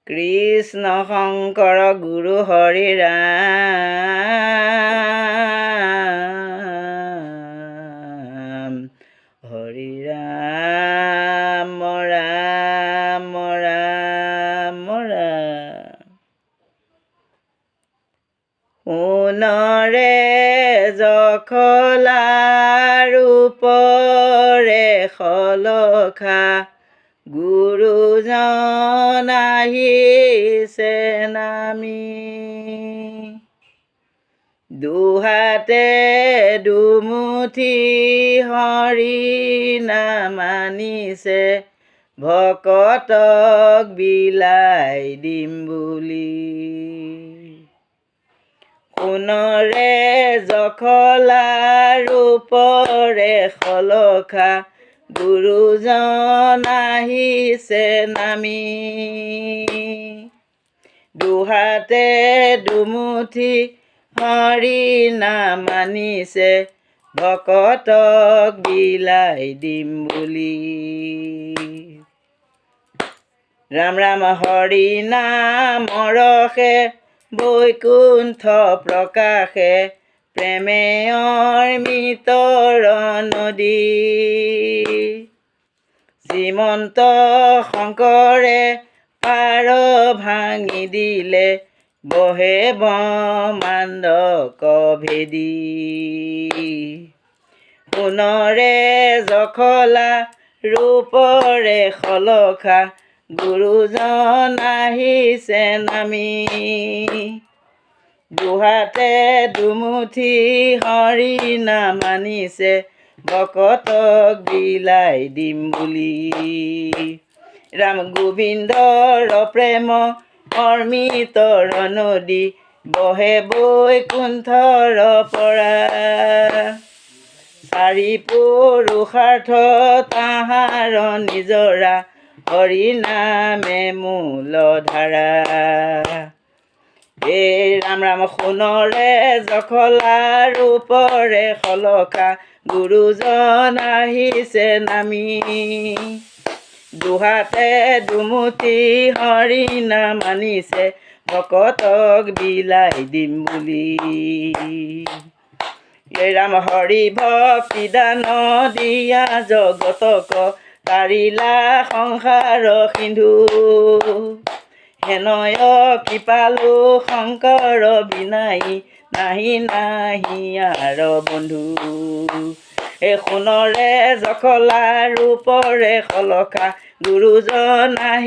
কৃষ্ণ শংকৰ গুৰু হৰি ৰাম হৰি ৰাম ৰাম ৰাম ৰাম। সোণৰে জখলা ৰূপৰে শলখা গুৰুজন আহিছে নামি। দুহাতে দুমুঠি হৰি নাম আনিছে ভকতক বিলাই দিম বুলি। সোণৰে জখলা ৰূপৰে শলখা গুৰুজন আহিছে নামি। দুহাতে দুমুঠি হৰি নাম আনিছে ভকতক বিলাই দিম বুলি। ৰাম ৰাম হৰি নাম ৰসে বৈকুণ্ঠ প্ৰকাশে প্ৰেমে অৰ্মিতৰ নদী। শ্ৰীমন্ত শংকৰে পাৰ ভাঙি দিলে বহে ব্ৰহ্মাণ্ডক ভেদি। সোণৰে জখলা ৰূপৰে শলখা গুৰুজন আহিছে নামি। দুহাতে দুমুঠি হৰি নাম আনিছে ভকতক বিলাই দিম বুলি। ৰাম গোবিন্দৰ প্ৰেম অৰ্মিতৰ নদী বহে বৈকুণ্ঠৰ পৰা। চাৰি পুৰুষাৰ্থ তাহাৰ নিজৰা হৰি নামে মূল ধাৰা। হে ৰাম ৰাম সোণৰে জখলা ৰূপৰে শলখা গুৰুজন আহিছে নামি। দুহাতে দুমুঠি হৰি নাম আনিছে ভকতক বিলাই দিম বুলি। হে ৰাম হৰি ভক্তি দান দিয়া জগতক তাৰিলা সংসাৰ সিন্ধু। হেনয় কৃপালু শংকৰ বিনাই নাহি নাহি আৰ বন্ধু। এই সোণৰে জখলা ৰূপৰে শলখা গুৰুজন আহি